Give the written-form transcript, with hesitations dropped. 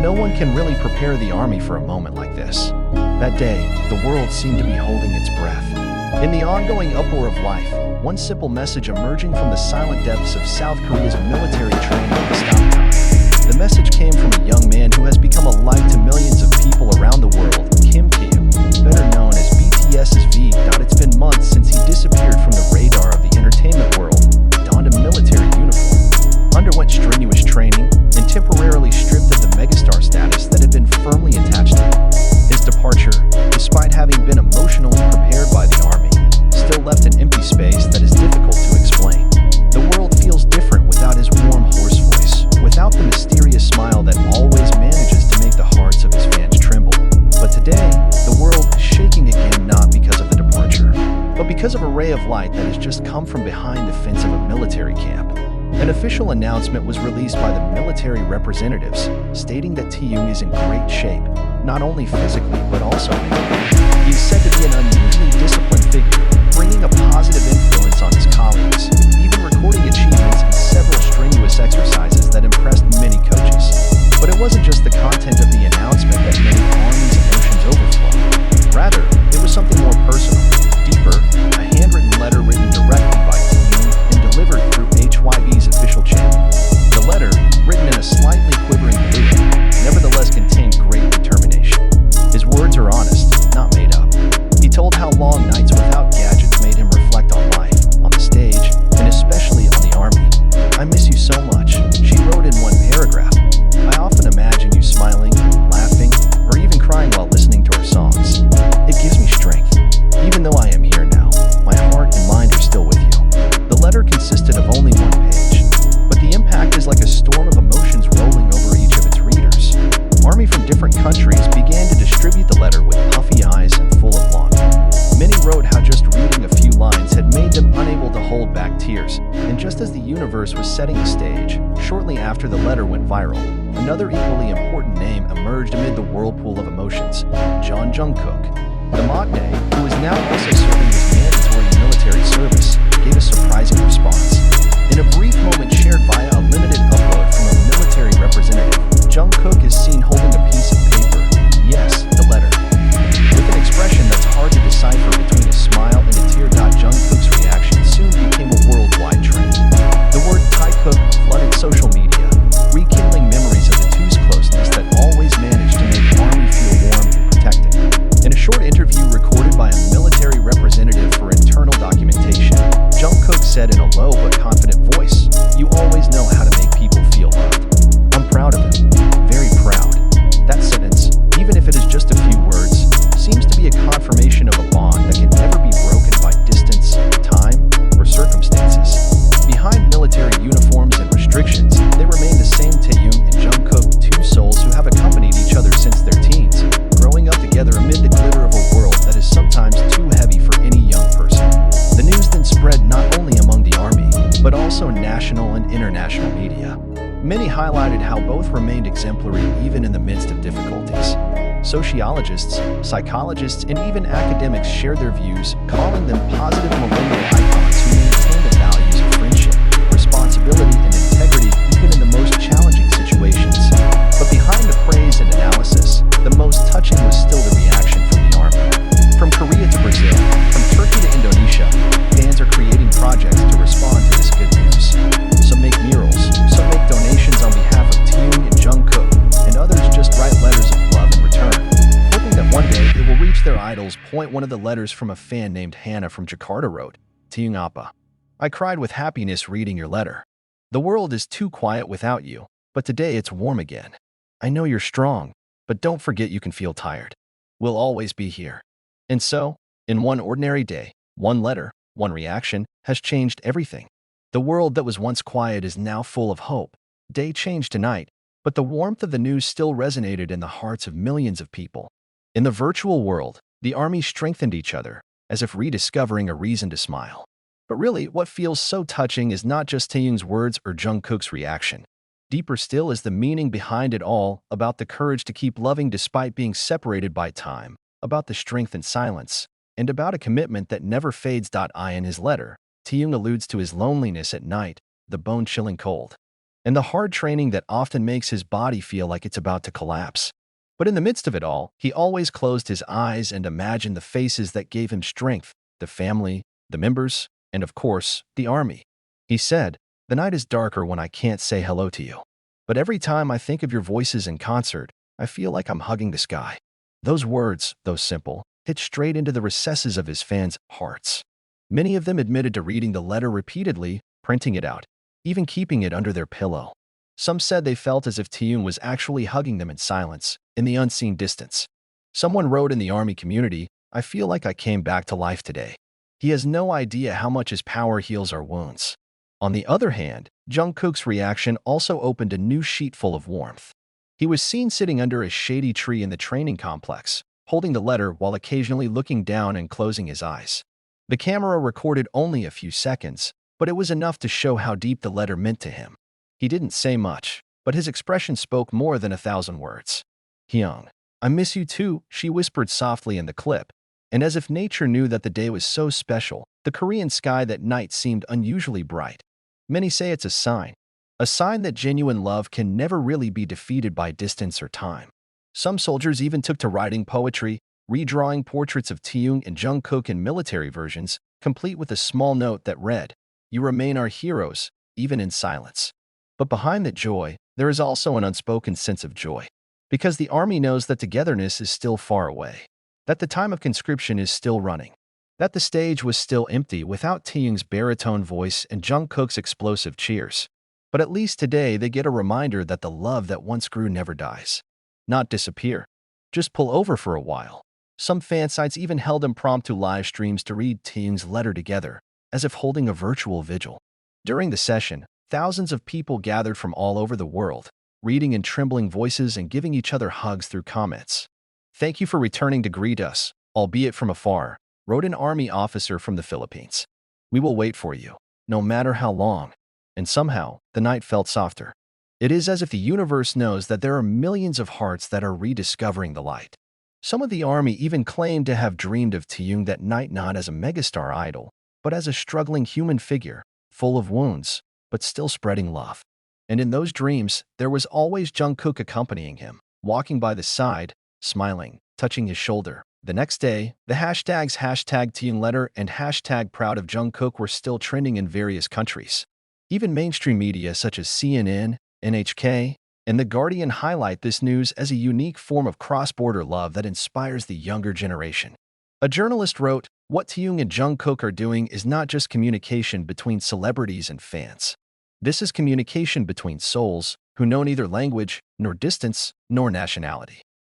no one can really prepare the army for a moment like this. That day, the world seemed to be holding its breath. In the ongoing uproar of life, one simple message emerging from the silent depths of South Korea's military training to stop time. The message came from a young man who has become a light to millions of people around the world, Kim Taehyung, better known as BTS's V. It's been months since he disappeared from the radar of the entertainment world, donned a military uniform, underwent strenuous training, and temporarily stripped of the megastar status that had been firmly attached to him. His departure, despite having been emotionally prepared by the army, still left an empty space that is difficult to explain. The world feels different without his warm hoarse voice, without the mysterious smile that always manages to make the hearts of his fans tremble. But today, the world is shaking again, not because of the departure, but because of a ray of light that has just come from behind the fence of a military camp. An official announcement was released by the military representatives, stating that Taehyung is in great shape, not only physically but also mentally. He is said to be an unusually disciplined figure, bringing a positive influence on his colleagues, even recording achievements in several strenuous exercises that impressed many coaches. But it wasn't just the content of the announcement that made the Army's emotions overflow. Rather, it was something more personal, deeper, a handwritten letter written directly by Taehyung and delivered through HYB's official channel. The letter, written in a slightly quivering fluid, nevertheless contained great determination. His words are honest, not made up. He told how long nights without gadgets made him reflect on life, on the stage, and especially on the army. "I miss you so much," she wrote in one paragraph. "I often imagine you smiling, laughing, or even crying while listening to our songs. It gives me strength. Even though I am here now, my heart and mind are still with you." The letter consisted of only one page, but the impact is like a storm of emotions rolling over each of its readers. Army from different countries began to distribute the letter with puffy eyes and full of longing. Many wrote how just reading a few lines had made them unable to hold back tears, and just as the universe was setting the stage, shortly after the letter went viral, another equally important name emerged amid the whirlpool of emotions: Jungkook. The matinee, who is now also serving his mandatory military service, gave a surprising response. In a brief moment shared via a limited upload from a military representative, Jungkook is seen holding a piece of paper. Yes, the letter. With an expression that's hard to decipher between a smile and a tear. Jungkook's reaction soon became a worldwide trend. The word Taehyung flooded social media, rekindling memories of the two's closeness that always managed to make Army feel warm and protected. In a short interview recorded by a military representative for internal documentation, Jungkook said in a low but confident voice, "You always know how to make people feel loved. I'm proud of him, very proud." That sentence, even if it is just a few words, seems to be a confirmation of a bond that can never be broken by distance, time, or circumstances. Behind military uniforms and restrictions, they remain the same Taehyung and Jungkook, two souls who have accompanied each other since their teens, growing up together amid the glitter of a world that is sometimes too heavy for any young person. The news then spread not only among the army, but also national and international media. Many highlighted how both remained exemplary even in the midst of difficulties. Sociologists, psychologists, and even academics shared their views, calling them positive millennial icons who maintain the values of friendship, responsibility, and integrity even in the most challenging situations. But behind the praise and analysis, the most touching was still the reaction from the army. From Korea to Brazil, from Turkey to Indonesia, fans are creating projects to respond to this good news. Some make murals, some make donations on behalf of Taehyung and Jungkook, and others just write letters of love in return, hoping that one day it will reach their idols. One of the letters from a fan named Hannah from Jakarta wrote, "Taehyung Appa, I cried with happiness reading your letter. The world is too quiet without you, but today it's warm again. I know you're strong, but don't forget you can feel tired. We'll always be here." And so, in one ordinary day, one letter, one reaction, has changed everything. The world that was once quiet is now full of hope. Day changed tonight, but the warmth of the news still resonated in the hearts of millions of people. In the virtual world, the army strengthened each other, as if rediscovering a reason to smile. But really, what feels so touching is not just Taehyung's words or Jungkook's reaction. Deeper still is the meaning behind it all, about the courage to keep loving despite being separated by time, about the strength in silence, and about a commitment that never fades. In his letter, Taehyung alludes to his loneliness at night, the bone-chilling cold. and the hard training that often makes his body feel like it's about to collapse. But in the midst of it all, he always closed his eyes and imagined the faces that gave him strength, the family, the members, and of course, the army. He said, "The night is darker when I can't say hello to you. But every time I think of your voices in concert, I feel like I'm hugging the sky." Those words, though simple, hit straight into the recesses of his fans' hearts. Many of them admitted to reading the letter repeatedly, printing it out, even keeping it under their pillow. Some said they felt as if Taehyung was actually hugging them in silence, in the unseen distance. Someone wrote in the army community, "I feel like I came back to life today." He has no idea how much his power heals our wounds. On the other hand, Jungkook's reaction also opened a new sheet full of warmth. He was seen sitting under a shady tree in the training complex, holding the letter while occasionally looking down and closing his eyes. The camera recorded only a few seconds, but it was enough to show how deep the letter meant to him. He didn't say much, but his expression spoke more than 1,000 words. "Hyung, I miss you too," she whispered softly in the clip, and as if nature knew that the day was so special, the Korean sky that night seemed unusually bright. Many say it's a sign that genuine love can never really be defeated by distance or time. Some soldiers even took to writing poetry, redrawing portraits of Taehyung and Jungkook in military versions, complete with a small note that read, "You remain our heroes, even in silence." But behind that joy, there is also an unspoken sense of joy. Because the army knows that togetherness is still far away, that the time of conscription is still running, that the stage was still empty without Taehyung's baritone voice and Jungkook's explosive cheers. But at least today they get a reminder that the love that once grew never dies. Not disappear. Just pull over for a while. Some fan sites even held impromptu live streams to read Taehyung's letter together, as if holding a virtual vigil. During the session, thousands of people gathered from all over the world, reading in trembling voices and giving each other hugs through comments. "Thank you for returning to greet us, albeit from afar," wrote an army officer from the Philippines. "We will wait for you, no matter how long." And somehow, the night felt softer. It is as if the universe knows that there are millions of hearts that are rediscovering the light. Some of the army even claimed to have dreamed of Taehyung that night not as a megastar idol, but as a struggling human figure, full of wounds, but still spreading love. And in those dreams, there was always Jungkook accompanying him, walking by the side, smiling, touching his shoulder. The next day, the hashtags #TaehyungLetter and #ProudOfJungkook were still trending in various countries. Even mainstream media such as CNN, NHK, and The Guardian highlight this news as a unique form of cross-border love that inspires the younger generation. A journalist wrote, "What Taehyung and Jungkook are doing is not just communication between celebrities and fans. This is communication between souls who know neither language, nor distance, nor nationality."